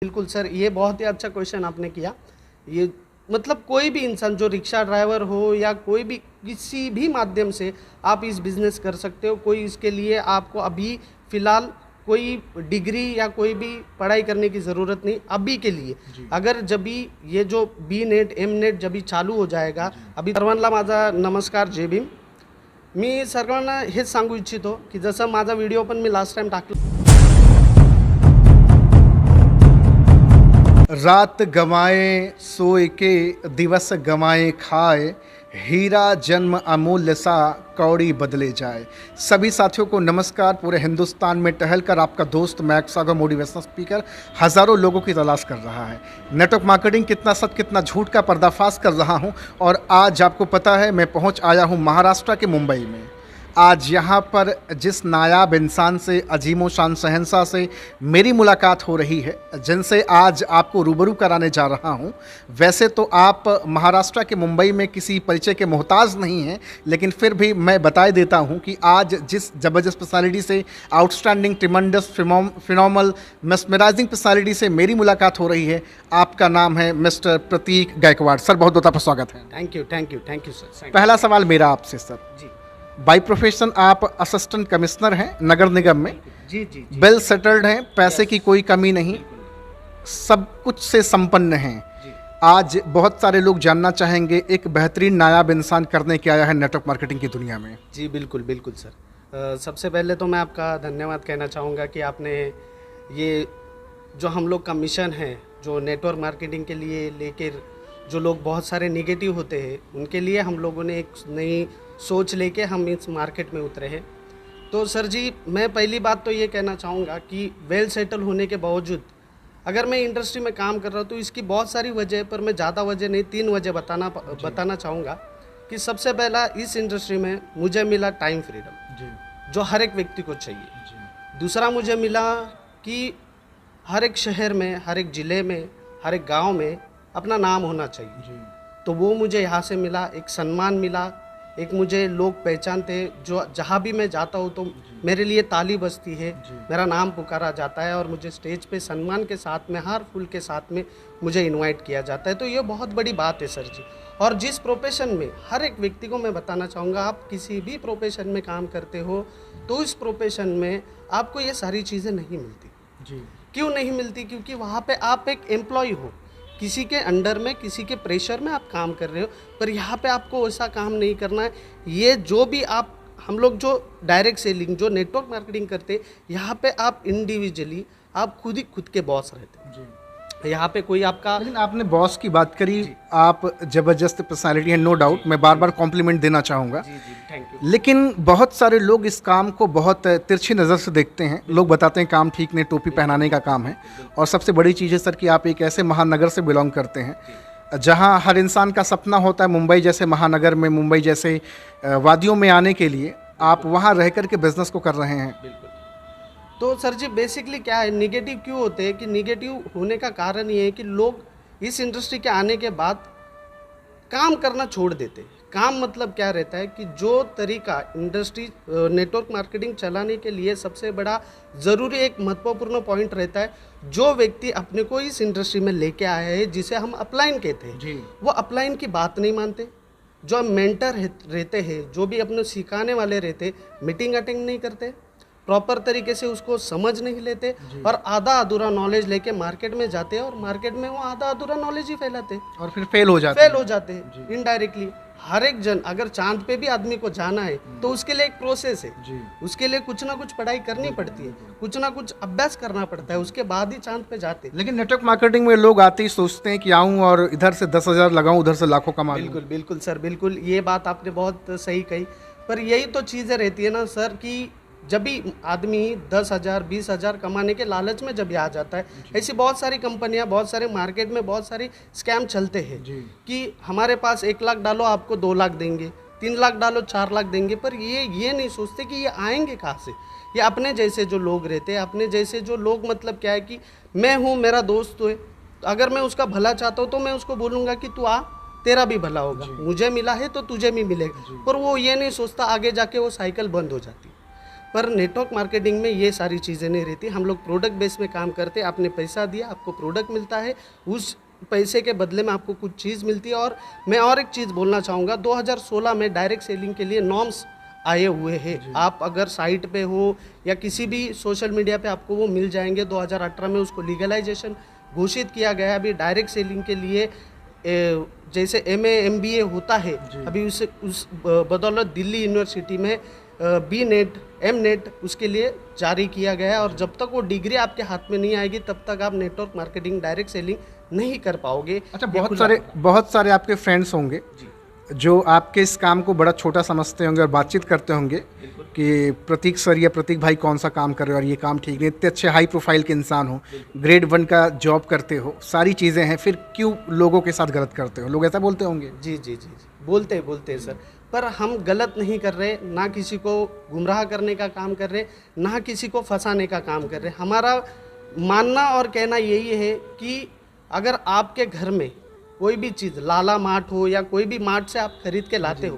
बिल्कुल सर, ये बहुत ही अच्छा क्वेश्चन आपने किया। ये मतलब कोई भी इंसान जो रिक्शा ड्राइवर हो या कोई भी किसी भी माध्यम से आप इस बिज़नेस कर सकते हो। कोई इसके लिए आपको अभी फ़िलहाल कोई डिग्री या कोई भी पढ़ाई करने की ज़रूरत नहीं अभी के लिए। जी। अगर जब भी ये जो बी नेट, एम नेट जब भी चालू हो जाएगा, अभी सर्वांना माझा नमस्कार, जय भीम. मी सर्वांना हेच सांगू इच्छितो की जसं माझा व्हिडिओ पण मी लास्ट टाइम टाकला. रात गंवाए सोए के दिवस गंवाए खाए, हीरा जन्म अमूल्य सा कौड़ी बदले जाए। सभी साथियों को नमस्कार। पूरे हिंदुस्तान में टहलकर आपका दोस्त मैक्स सागर मोटिवेशनल स्पीकर हज़ारों लोगों की तलाश कर रहा है। नेटवर्क मार्केटिंग कितना सच कितना झूठ का पर्दाफाश कर रहा हूं। और आज आपको पता है मैं पहुंच आया हूं महाराष्ट्र के मुंबई में। आज यहाँ पर जिस नायाब इंसान से, अजीमो शान शहंशाह से मेरी मुलाकात हो रही है, जिनसे आज आपको रूबरू कराने जा रहा हूँ। वैसे तो आप महाराष्ट्र के मुंबई में किसी परिचय के मोहताज नहीं हैं, लेकिन फिर भी मैं बता देता हूँ कि आज जिस ज़बरदस्त पर्सनालिटी से, आउटस्टैंडिंग, ट्रिमेंडस, फिनोमल, मेस्मराइजिंग पर्सनालिटी से मेरी मुलाकात हो रही है, आपका नाम है मिस्टर प्रतीक गायकवाड़। सर, बहुत बहुत आपका स्वागत है। Thank you, thank you, thank you sir. पहला सवाल मेरा आपसे सर, जी बाय प्रोफेशन आप असिस्टेंट कमिश्नर हैं नगर निगम में, जी जी जी। वेल सेटल्ड हैं, पैसे Yes. की कोई कमी नहीं, बिल्कुल। सब कुछ से संपन्न हैं। जी आज बहुत सारे लोग जानना चाहेंगे एक बेहतरीन नायाब इंसान करने के आया है नेटवर्क मार्केटिंग की दुनिया में। जी, बिल्कुल बिल्कुल सर। सबसे पहले तो मैं आपका धन्यवाद कहना चाहूँगा कि आपने ये जो हम लोग का मिशन है, जो नेटवर्क मार्केटिंग के लिए लेकर जो लोग बहुत सारे निगेटिव होते हैं, उनके लिए हम लोगों ने एक नई सोच लेके हम इस मार्केट में उतरे हैं। तो सर जी, मैं पहली बात तो ये कहना चाहूँगा कि वेल सेटल होने के बावजूद अगर मैं इंडस्ट्री में काम कर रहा हूँ तो इसकी बहुत सारी वजह, पर मैं ज़्यादा वजह नहीं, 3 वजह बताना चाहूँगा। कि सबसे पहला, इस इंडस्ट्री में मुझे मिला टाइम फ्रीडम, जी जो हर एक व्यक्ति को चाहिए। जी दूसरा मुझे मिला कि हर एक शहर में, हर एक ज़िले में, हर एक गांव में अपना नाम होना चाहिए। जी तो वो मुझे यहाँ से मिला, एक सम्मान मिला, एक मुझे लोग पहचानते, जो जहाँ भी मैं जाता हूँ तो मेरे लिए ताली बजती है, जी। मेरा नाम पुकारा जाता है और मुझे स्टेज पे सम्मान के साथ में, हार फूल के साथ में मुझे इनवाइट किया जाता है। तो ये बहुत बड़ी बात है सर जी। और जिस प्रोफेशन में, हर एक व्यक्ति को मैं बताना चाहूँगा, आप किसी भी प्रोफेशन में काम करते हो तो इस प्रोफेशन में आपको ये सारी चीज़ें नहीं मिलती। जी क्यों नहीं मिलती? क्योंकि वहाँ पे आप एक एम्प्लॉय हो, किसी के अंडर में, किसी के प्रेशर में आप काम कर रहे हो। पर यहाँ पे आपको वैसा काम नहीं करना है। ये जो भी आप, हम लोग जो डायरेक्ट सेलिंग, जो नेटवर्क मार्केटिंग करते, यहाँ पे आप इंडिविजुअली, आप खुद ही खुद के बॉस रहते जी। हैं। यहाँ पे कोई आपका, लेकिन आपने बॉस की बात करी, आप जबरदस्त पर्सनालिटी है, नो डाउट, मैं बार बार कॉम्प्लीमेंट देना चाहूँगा। जी जी, थैंक यू। लेकिन बहुत सारे लोग इस काम को बहुत तिरछी नज़र से देखते हैं। लोग बताते हैं काम ठीक नहीं, टोपी पहनाने का काम है। और सबसे बड़ी चीज़ है सर कि आप एक ऐसे महानगर से बिलोंग करते हैं जहां हर इंसान का सपना होता है मुंबई जैसे महानगर में, मुंबई जैसे वादियों में आने के लिए। आप वहां रह कर के बिजनेस को कर रहे हैं। बिल्कुल। तो सर जी, बेसिकली क्या है, निगेटिव क्यों होते हैं? कि निगेटिव होने का कारण ये है कि लोग इस इंडस्ट्री के आने के बाद काम करना छोड़ देते हैं। काम मतलब क्या रहता है कि जो तरीका इंडस्ट्री, नेटवर्क मार्केटिंग चलाने के लिए सबसे बड़ा ज़रूरी एक महत्वपूर्ण पॉइंट रहता है, जो व्यक्ति अपने को इस इंडस्ट्री में लेके आया है, जिसे हम अपलाइन कहते हैं, जी वो अपलाइन की बात नहीं मानते। जो मेंटर रहते हैं, जो भी अपने सिखाने वाले रहते, मीटिंग अटेंड नहीं करते, प्रॉपर तरीके से उसको समझ नहीं लेते, और आधा अधूरा नॉलेज लेके मार्केट में जाते हैं और मार्केट में वो आधा अधूरा नॉलेज ही फैलाते हैं, और फिर फेल हो जाते फेल हैं। हो जाते हैं इनडायरेक्टली। हर एक जन, अगर चांद पे भी आदमी को जाना है तो उसके लिए एक प्रोसेस है। जी उसके लिए कुछ ना कुछ पढ़ाई करनी पड़ती है, कुछ ना कुछ अभ्यास करना पड़ता है, उसके बाद ही चांद पे जाते हैं। लेकिन नेटवर्क मार्केटिंग में लोग आते ही सोचते हैं कि आऊं और इधर से 10,000 लगाऊं, उधर से लाखों कमा लूं। बिल्कुल बिल्कुल सर, बिल्कुल ये बात आपने बहुत सही कही। पर यही तो चीज़ें रहती है ना सर, कि जब भी आदमी 10,000 20,000 कमाने के लालच में जब आ जाता है, ऐसी बहुत सारी कंपनियां, बहुत सारे मार्केट में बहुत सारे स्कैम चलते हैं जी कि हमारे पास 1 लाख डालो आपको 2 लाख देंगे, 3 लाख डालो 4 लाख देंगे। पर ये नहीं सोचते कि ये आएंगे कहाँ से। ये अपने जैसे जो लोग रहते हैं, अपने जैसे जो लोग, मतलब क्या है कि मैं हूँ, मेरा दोस्त है, तो अगर मैं उसका भला चाहता हूँ तो मैं उसको बोलूँगा कि तू आ, तेरा भी भला होगा, मुझे मिला है तो तुझे भी मिलेगा। पर वो ये नहीं सोचता, आगे जाके वो साइकिल बंद हो जाती है। पर नेटवर्क मार्केटिंग में ये सारी चीज़ें नहीं रहती। हम लोग प्रोडक्ट बेस में काम करते हैं। आपने पैसा दिया, आपको प्रोडक्ट मिलता है, उस पैसे के बदले में आपको कुछ चीज़ मिलती है। और मैं और एक चीज़ बोलना चाहूँगा, 2016 में डायरेक्ट सेलिंग के लिए नॉर्म्स आए हुए हैं। आप अगर साइट पे हो या किसी भी सोशल मीडिया पे आपको वो मिल जाएंगे। 2018 में उसको लीगलाइजेशन घोषित किया गया। अभी डायरेक्ट सेलिंग के लिए जैसे MA MBA होता है, अभी उस बदौलत दिल्ली यूनिवर्सिटी में B.Net M.Net उसके लिए जारी किया गया है। और जब तक वो डिग्री आपके हाथ में नहीं आएगी तब तक आप नेटवर्क मार्केटिंग डायरेक्ट सेलिंग नहीं कर पाओगे। अच्छा, बहुत सारे आपके फ्रेंड्स होंगे जो आपके इस काम को बड़ा छोटा समझते होंगे और बातचीत करते होंगे कि प्रतीक सर या प्रतीक भाई कौन सा काम कर रहे हो और ये काम ठीक नहीं। इतने अच्छे हाई प्रोफाइल के इंसान हो, ग्रेड 1 का जॉब करते हो, सारी चीज़ें हैं, फिर क्यों लोगों के साथ गलत करते हो? लोग ऐसा बोलते होंगे। जी जी जी जी, बोलते हैं सर। पर हम गलत नहीं कर रहे, ना किसी को गुमराह करने का काम कर रहे, ना किसी को फंसाने का काम कर रहे। हमारा मानना और कहना यही है कि अगर आपके घर में कोई भी चीज़, लाला मार्ट हो या कोई भी मार्ट से आप खरीद के लाते हो,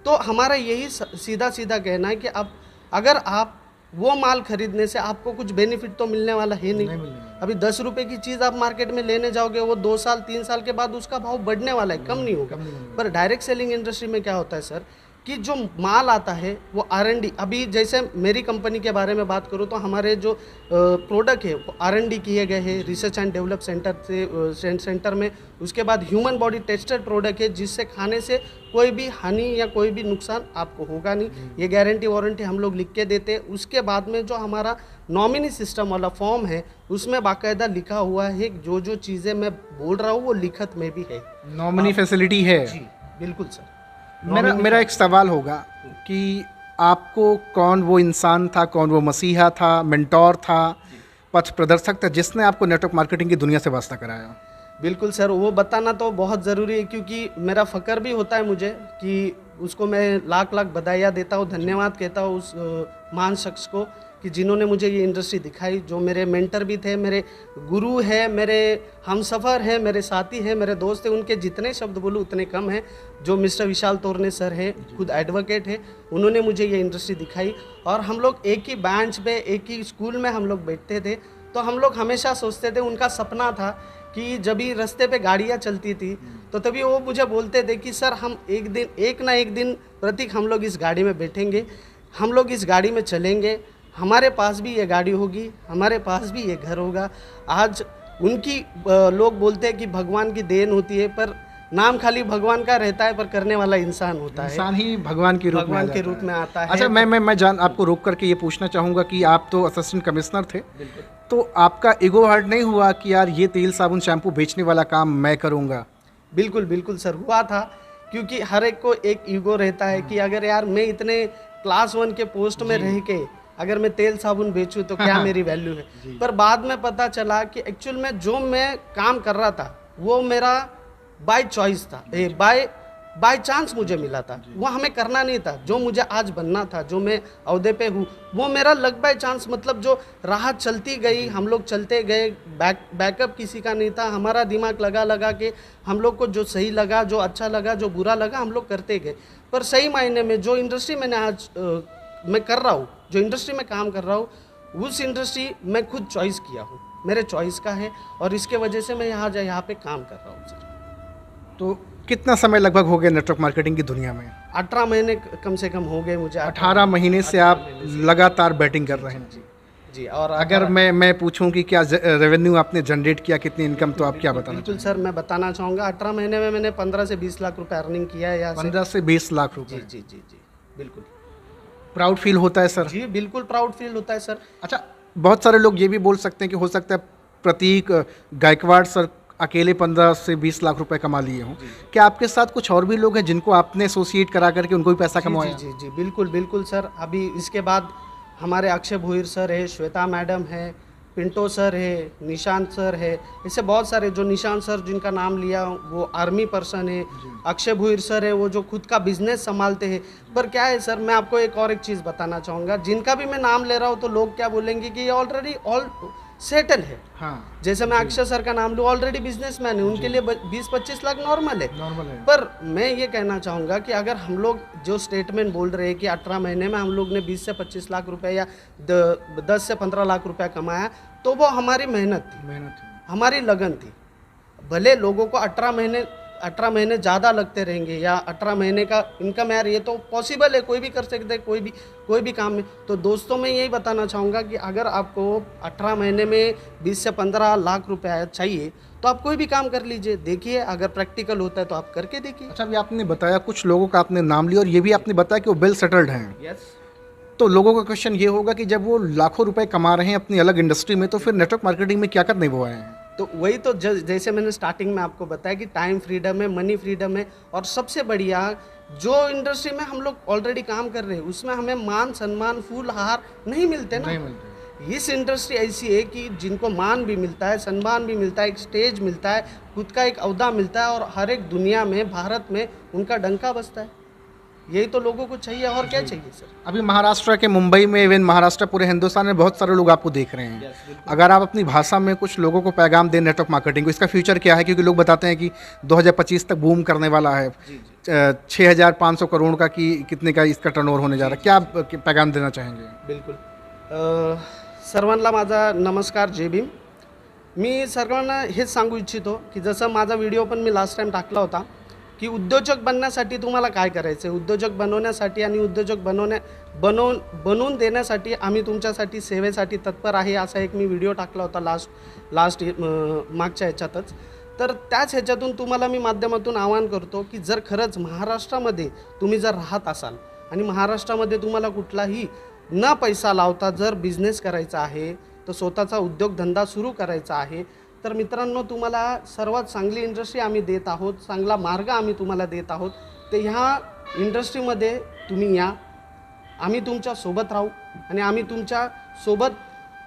तो हमारा यही सीधा सीधा कहना है कि अब अगर आप वो माल खरीदने से आपको कुछ बेनिफिट तो मिलने वाला है नहीं। अभी 10 रुपए की चीज़ आप मार्केट में लेने जाओगे, वो 2 साल 3 साल के बाद उसका भाव बढ़ने वाला है, कम नहीं होगा। पर डायरेक्ट सेलिंग इंडस्ट्री में क्या होता है सर कि जो माल आता है वो R&D, अभी जैसे मेरी कंपनी के बारे में बात करूँ तो हमारे जो प्रोडक्ट है वो R&D किए गए हैं रिसर्च एंड डेवलप सेंटर में। उसके बाद ह्यूमन बॉडी टेस्टेड प्रोडक्ट है जिससे खाने से कोई भी हानि या कोई भी नुकसान आपको होगा नहीं। ये गारंटी वारंटी हम लोग लिख के देते हैं। उसके बाद में जो हमारा नॉमिनी सिस्टम वाला फॉर्म है उसमें बाकायदा लिखा हुआ है जो चीज़ें मैं बोल रहा हूँ वो लिखत में भी है। नॉमिनी फैसिलिटी है जी बिल्कुल सर। मेरा एक सवाल होगा कि आपको कौन वो इंसान था, कौन वो मसीहा था, मेंटोर था, पथ प्रदर्शक था जिसने आपको नेटवर्क मार्केटिंग की दुनिया से वास्ता कराया? बिल्कुल सर, वो बताना तो बहुत ज़रूरी है क्योंकि मेरा फ़ख्र भी होता है मुझे कि उसको मैं लाख लाख बधाइयाँ देता हूँ, धन्यवाद कहता हूँ उस महान शख्स को कि जिन्होंने मुझे ये इंडस्ट्री दिखाई, जो मेरे मेंटर भी थे, मेरे गुरु है, मेरे हमसफ़र हैं, मेरे साथी हैं, मेरे दोस्त हैं। उनके जितने शब्द बोलूँ उतने कम हैं। जो मिस्टर विशाल तोरने सर हैं, खुद एडवोकेट है, उन्होंने मुझे ये इंडस्ट्री दिखाई। और हम लोग एक ही बेंच पे, एक ही स्कूल में हम लोग बैठते थे, तो हम लोग हमेशा सोचते थे, उनका सपना था कि जब भी रास्ते पे गाड़ियाँ चलती थी तो तभी वो मुझे बोलते थे कि सर हम एक ना एक दिन प्रतीक हम लोग इस गाड़ी में बैठेंगे, हम लोग इस गाड़ी में चलेंगे, हमारे पास भी ये गाड़ी होगी, हमारे पास भी ये घर होगा। आज उनकी लोग बोलते हैं कि भगवान की देन होती है, पर नाम खाली भगवान का रहता है पर करने वाला इंसान होता है। इंसान ही भगवान के रूप में आता है। अच्छा, मैं आपको रोक करके ये पूछना चाहूँगा कि आप तो असिस्टेंट कमिश्नर थे, तो आपका ईगो हर्ट नहीं हुआ कि यार ये तेल साबुन शैम्पू बेचने वाला काम मैं करूँगा? बिल्कुल सर, हुआ था। क्योंकि हर एक को एक ईगो रहता है कि अगर यार मैं इतने क्लास 1 के पोस्ट में रह के अगर मैं तेल साबुन बेचूं तो क्या मेरी वैल्यू है। पर बाद में पता चला कि एक्चुअल में जो मैं काम कर रहा था वो मेरा बाय चॉइस था, बाय चांस मुझे मिला था। वो हमें करना नहीं था। जो मुझे आज बनना था, जो मैं अहदे पे हूँ, वो मेरा लग बाय चांस, मतलब जो राह चलती गई, हम लोग चलते गए, बैकअप किसी का नहीं था। हमारा दिमाग लगा के हम लोग को जो सही लगा, जो अच्छा लगा, जो बुरा लगा, हम लोग करते गए। पर सही मायने में जो इंडस्ट्री मैंने आज मैं कर रहा हूँ, जो इंडस्ट्री में काम कर रहा हूँ, उस इंडस्ट्री मैं खुद चॉइस किया हूँ, मेरे चॉइस का है और इसके वजह से मैं यहाँ पे काम कर रहा हूँ सर। तो कितना समय लगभग हो गया नेटवर्क मार्केटिंग की दुनिया में? 18 महीने कम से कम हो गए मुझे। 18 महीने से आप लगातार बैटिंग कर रहे हैं? जी। और अगर मैं पूछूं कि क्या रेवेन्यू आपने जनरेट किया, कितनी इनकम, तो आप क्या बताना? बिल्कुल सर, मैं बताना चाहूँगा 18 महीने में मैंने 15 से 20 लाख रुपए अर्निंग किया है यहाँ से। 15 से 20 लाख रुपए? जी, बिल्कुल। प्राउड फील होता है सर? जी बिल्कुल प्राउड फील होता है सर। अच्छा, बहुत सारे लोग ये भी बोल सकते हैं कि हो सकता है प्रतीक गायकवाड़ सर अकेले 15 से 20 लाख रुपए कमा लिए हों। क्या आपके साथ कुछ और भी लोग हैं जिनको आपने एसोसिएट करा करके उनको भी पैसा कमाया? जी, बिल्कुल सर। अभी इसके बाद हमारे अक्षय भोईर सर है, श्वेता मैडम है, पिंटो सर है, निशांत सर है, ऐसे बहुत सारे। जो निशांत सर जिनका नाम लिया वो आर्मी पर्सन है, अक्षय भोईर सर है वो जो खुद का बिजनेस संभालते हैं। पर क्या है सर, मैं आपको एक चीज़ बताना चाहूँगा, जिनका भी मैं नाम ले रहा हूँ तो लोग क्या बोलेंगे कि ये ऑलरेडी सेटल है। हाँ जैसे मैं अक्षय सर का नाम लूँ, ऑलरेडी बिजनेसमैन है, उनके लिए 20-25 लाख नॉर्मल है। नॉर्मल है। पर मैं ये कहना चाहूँगा कि अगर हम लोग जो स्टेटमेंट बोल रहे हैं कि 18 महीने में हम लोग ने 20 से 25 लाख रुपए या 10 से 15 लाख रुपया कमाया, तो वो हमारी मेहनत थी, हमारी लगन थी। भले लोगों को 18 महीने ज़्यादा लगते रहेंगे या 18 महीने का इनकम, यार ये तो पॉसिबल है, कोई भी कर सकता है, कोई भी काम में। तो दोस्तों मैं यही बताना चाहूँगा कि अगर आपको 18 महीने में 20 से 15 लाख रुपया चाहिए तो आप कोई भी काम कर लीजिए, देखिए अगर प्रैक्टिकल होता है तो आप करके देखिए। अच्छा, अभी आपने बताया कुछ लोगों का आपने नाम लिया और ये भी आपने बताया कि वो वेल सेटल्ड हैं। यस। तो लोगों का क्वेश्चन ये होगा कि जब वो लाखों रुपए कमा रहे हैं अपनी अलग इंडस्ट्री में, तो फिर नेटवर्क मार्केटिंग में क्या करने वो आए हैं? तो वही तो जैसे मैंने स्टार्टिंग में आपको बताया कि टाइम फ्रीडम है, मनी फ्रीडम है, और सबसे बढ़िया जो इंडस्ट्री में हम लोग ऑलरेडी काम कर रहे हैं उसमें हमें मान सम्मान फूल हार नहीं मिलते ना। नहीं मिलते। इस इंडस्ट्री ऐसी है कि जिनको मान भी मिलता है, सम्मान भी मिलता है, एक स्टेज मिलता है, खुद का एक ओहदा मिलता है, और हर एक दुनिया में, भारत में उनका डंका बजता है। यही तो लोगों को चाहिए, और क्या चाहिए सर। अभी महाराष्ट्र के मुंबई में, इवन महाराष्ट्र पूरे हिंदुस्तान में बहुत सारे लोग आपको देख रहे हैं। अगर आप अपनी भाषा में कुछ लोगों को पैगाम दें नेटवर्क मार्केटिंग को, इसका फ्यूचर क्या है? क्योंकि लोग बताते हैं कि 2025 तक बूम करने वाला है, 6500 करोड़ का कि कितने का इसका टर्नओवर होने जा रहा है। क्या आप पैगाम देना चाहेंगे? बिलकुल। सर्वांना माझा नमस्कार, जय भीम। मी सर्वांना हेच सांगू इच्छितो की जसं माझा व्हिडिओ पण मी लास्ट टाइम टाकला होता की उद्योजक बनण्यासाठी तुम्हाला काय करायचं आहे, उद्योजक बनवण्यासाठी आणि उद्योजक बनवून देण्यासाठी आम्ही तुमच्यासाठी सेवेसाठी तत्पर आहे, असा एक मी व्हिडिओ टाकला होता मागच्या ह्याच्यातच। तर त्याच ह्याच्यातून तुम्हाला मी माध्यमातून आवाहन करतो की जर खरंच महाराष्ट्रामध्ये तुम्ही जर राहत असाल आणि महाराष्ट्रामध्ये तुम्हाला कुठलाही न पैसा लावता जर बिझनेस करायचा आहे, तर स्वतःचा उद्योगधंदा सुरू करायचा आहे, तर मित्रांनो तुम्हाला सर्वात चांगली इंडस्ट्री आम्ही देत आहोत, चांगला मार्ग आम्ही तुम्हाला देत आहोत। तर ह्या इंडस्ट्रीमध्ये तुम्ही या, आम्ही तुमच्या सोबत राहू आणि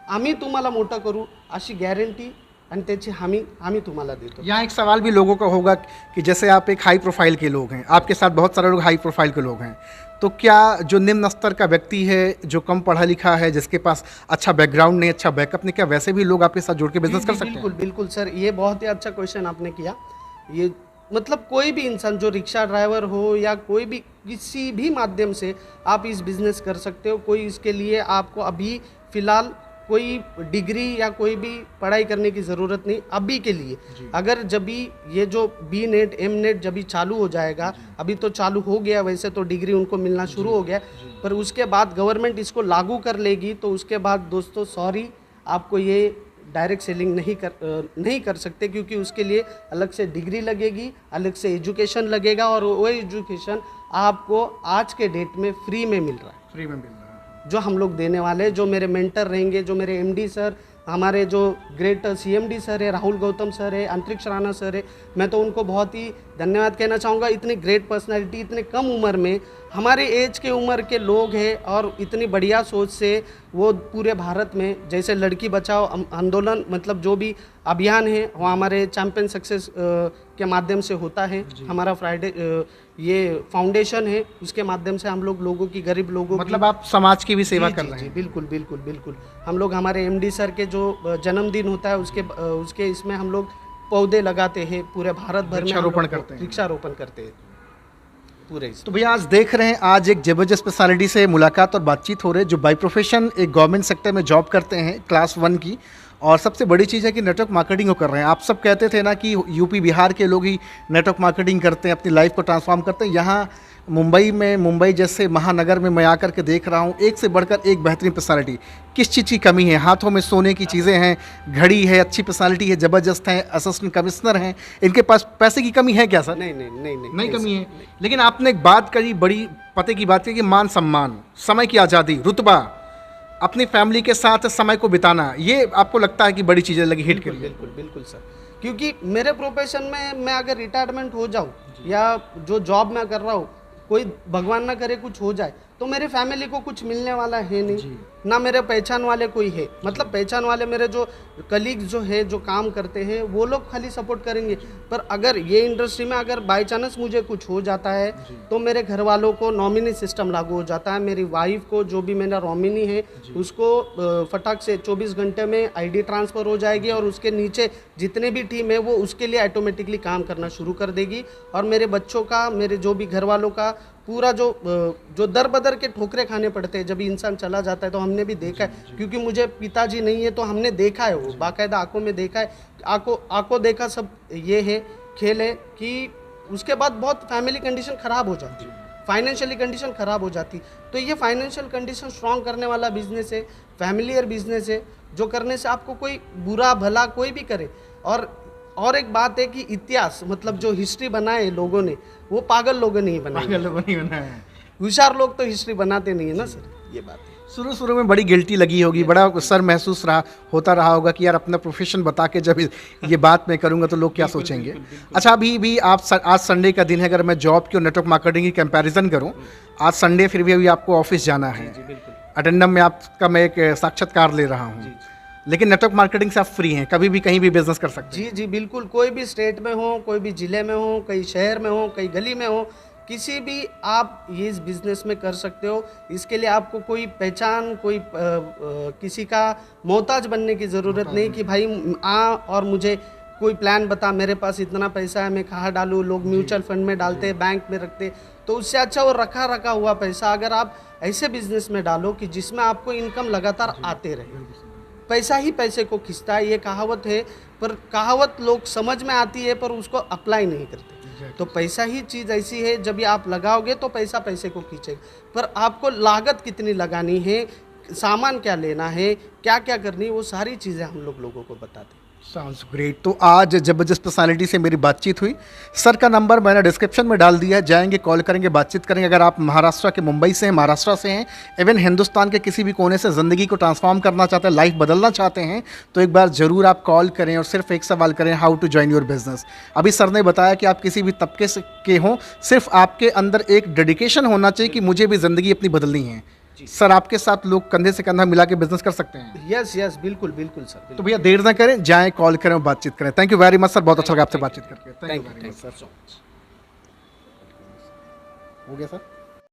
आम्ही तुम्हाला मोठं करू अशी गॅरंटी आणि त्याची हमी आम्ही तुम्हाला देतो। यहाँ एक सवाल भी लोगों का होगा कि जैसे आप एक हाई प्रोफाइल के लोग हैं, आपके साथ बहुत सारे लोग हाई प्रोफाइल के लोग हैं, तो क्या जो निम्न स्तर का व्यक्ति है, जो कम पढ़ा लिखा है, जिसके पास अच्छा बैकग्राउंड नहीं, अच्छा बैकअप नहीं, क्या वैसे भी लोग आपके साथ जुड़ के बिजनेस कर सकते हैं? बिल्कुल बिल्कुल सर, ये बहुत ही अच्छा क्वेश्चन आपने किया। ये मतलब कोई भी इंसान जो रिक्शा ड्राइवर हो या कोई भी किसी भी माध्यम से आप इस बिज़नेस कर सकते हो। कोई इसके लिए आपको अभी फ़िलहाल कोई डिग्री या कोई भी पढ़ाई करने की ज़रूरत नहीं अभी के लिए। अगर जब भी ये जो बी नेट एम नेट जब भी चालू हो जाएगा, अभी तो चालू हो गया, वैसे तो डिग्री उनको मिलना शुरू हो गया, पर उसके बाद गवर्नमेंट इसको लागू कर लेगी, तो उसके बाद दोस्तों सॉरी, आपको ये डायरेक्ट सेलिंग नहीं कर सकते, क्योंकि उसके लिए अलग से डिग्री लगेगी, अलग से एजुकेशन लगेगा, और वो एजुकेशन आपको आज के डेट में फ्री में मिल रहा है। फ्री में मिल रहा है जो हम लोग देने वाले हैं, जो मेरे मेंटर रहेंगे, जो मेरे एमडी सर, हमारे जो ग्रेट सीएमडी सर है, राहुल गौतम सर है, अंतरिक्ष राणा सर है, मैं तो उनको बहुत ही धन्यवाद कहना चाहूँगा। इतनी ग्रेट पर्सनालिटी, इतने कम उम्र में, हमारे एज के उम्र के लोग हैं, और इतनी बढ़िया सोच से वो पूरे भारत में जैसे लड़की बचाओ आंदोलन, मतलब जो भी अभियान है वो हमारे चैम्पियन सक्सेस के माध्यम से होता है। हमारा फ्राइडे ये फाउंडेशन है, उसके माध्यम से हम लोग लोगों की, गरीब लोगों मतलब की, आप समाज की भी सेवा कर रहे जी, हैं। बिल्कुल बिल्कुल बिल्कुल। हम लोग हमारे एमडी सर के जो जन्मदिन होता है उसके इसमें हम लोग पौधे लगाते हैं, पूरे भारत भर में वृक्षारोपण करते हैं। वृक्षारोपण करते हैं पूरे। तो भैया आज देख रहे हैं, आज एक जबरदस्त स्पेशलिटी से मुलाकात और बातचीत हो रही है, जो बाई प्रोफेशन एक गवर्नमेंट सेक्टर में जॉब करते हैं क्लास 1 की, और सबसे बड़ी चीज़ है कि नेटवर्क मार्केटिंग को कर रहे हैं। आप सब कहते थे ना कि यूपी बिहार के लोग ही नेटवर्क मार्केटिंग करते हैं, अपनी लाइफ को ट्रांसफॉर्म करते हैं। यहाँ मुंबई जैसे महानगर में मैं आकर के देख रहा हूँ, एक से बढ़कर एक बेहतरीन पर्सनालिटी। किस चीज़ की कमी है? हाथों में सोने की चीज़ें हैं, घड़ी है, अच्छी पर्सनालिटी है, ज़बरदस्त है, असिस्टेंट कमिश्नर हैं, इनके पास पैसे की कमी है क्या सर? नहीं कमी है। लेकिन आपने एक बात करी, बड़ी पते की बात की, कि मान सम्मान, समय की आज़ादी, रुतबा, अपनी फैमिली के साथ समय को बिताना, ये आपको लगता है कि बड़ी चीज़ें लगी हिट के लिए? बिल्कुल बिल्कुल सर, क्योंकि मेरे प्रोफेशन में मैं अगर रिटायरमेंट हो जाऊँ या जो जॉब मैं कर रहा हूँ, कोई भगवान ना करे कुछ हो जाए, तो मेरे फैमिली को कुछ मिलने वाला है नहीं। ना मेरे पहचान वाले कोई है। मतलब पहचान वाले मेरे जो कलीग्स जो है जो काम करते हैं वो लोग खाली सपोर्ट करेंगे, पर अगर ये इंडस्ट्री में अगर बाई चांस मुझे कुछ हो जाता है तो मेरे घर वालों को नॉमिनी सिस्टम लागू हो जाता है। मेरी वाइफ को जो भी मेरा नॉमिनी है उसको फटाक से 24 घंटे में आईडी ट्रांसफ़र हो जाएगी और उसके नीचे जितने भी टीम है वो उसके लिए ऑटोमेटिकली काम करना शुरू कर देगी। और मेरे बच्चों का, मेरे जो भी घर वालों का पूरा जो दर बदर के ठोकरे खाने पड़ते हैं जब इंसान चला जाता है, तो हमने भी देखा है, क्योंकि मुझे पिताजी नहीं है तो हमने देखा है, वो बाकायदा आंखों में देखा है, आंखों देखा सब ये है खेल है कि उसके बाद बहुत फैमिली कंडीशन ख़राब हो जाती है, फाइनेंशियली कंडीशन ख़राब हो जाती। तो ये फाइनेंशियल कंडीशन स्ट्रॉन्ग करने वाला बिजनेस है, फैमिलियर बिजनेस है, जो करने से आपको कोई बुरा भला कोई भी करे। और एक बात है कि इतिहास मतलब जो हिस्ट्री बनाए लोगों ने वो पागल लोगों ने ही बनाई, पागल लोगों ने बनाया है। होशियार लोग तो हिस्ट्री बनाते नहीं है ना सर, ये बात है। शुरू में बड़ी गिल्टी लगी होगी, बड़ा सर महसूस होता रहा होगा कि यार अपना प्रोफेशन बता के जब ये बात मैं करूंगा तो लोग क्या सोचेंगे। अच्छा, अभी भी आप आज संडे का दिन है, अगर मैं जॉब की और नेटवर्क मार्केटिंग की कंपैरिजन करूं, आज संडे फिर भी अभी आपको ऑफिस जाना है, अटेंडम में आपका मैं एक साक्षात्कार ले रहा हूँ, लेकिन नेटवर्क मार्केटिंग से आप फ्री हैं, कभी भी कहीं भी बिजनेस कर सकते हैं। जी बिल्कुल, कोई भी स्टेट में हो, कोई भी ज़िले में हो, कई शहर में हो, कई गली में हो, किसी भी आप ये इस बिज़नेस में कर सकते हो। इसके लिए आपको कोई पहचान, कोई किसी का मोहताज बनने की ज़रूरत नहीं कि भाई आ और मुझे कोई प्लान बता, मेरे पास इतना पैसा है मैं कहाँ डालूँ। लोग म्यूचुअल फंड में डालते हैं, बैंक में रखते, तो उससे अच्छा वो रखा हुआ पैसा अगर आप ऐसे बिजनेस में डालो कि जिसमें आपको इनकम लगातार आते रहे। पैसा ही पैसे को खींचता है, ये कहावत है, पर कहावत लोग समझ में आती है पर उसको अप्लाई नहीं करते। तो पैसा ही चीज़ ऐसी है, जब ये आप लगाओगे तो पैसा पैसे को खींचेगा, पर आपको लागत कितनी लगानी है, सामान क्या लेना है, क्या क्या करनी है, वो सारी चीज़ें हम लोगों को बताते हैं। Sounds great. तो आज जबरदस्त पर्सनालिटी से मेरी बातचीत हुई। सर का नंबर मैंने डिस्क्रिप्शन में डाल दिया है, जाएंगे, कॉल करेंगे, बातचीत करेंगे। अगर आप महाराष्ट्र के मुंबई से हैं, महाराष्ट्र से हैं, इवन हिंदुस्तान के किसी भी कोने से ज़िंदगी को ट्रांसफॉर्म करना चाहते हैं, लाइफ बदलना चाहते हैं, तो एक बार ज़रूर आप कॉल करें और सिर्फ एक सवाल करें, how to join your business. अभी सर ने बताया कि आप किसी भी तबके से के हों, सिर्फ आपके अंदर एक डेडिकेशन होना चाहिए कि मुझे भी ज़िंदगी अपनी बदलनी है। सर, आपके साथ लोग कंधे से कंधा मिला के बिजनेस कर सकते हैं। यस बिल्कुल सर, बिल्कुल। तो भैया देर ना करें, जाएं, कॉल करें और बातचीत करें। Thank you very much sir, बहुत अच्छा लगा आपसे बातचीत करके। Thank you sir. हो गया सर।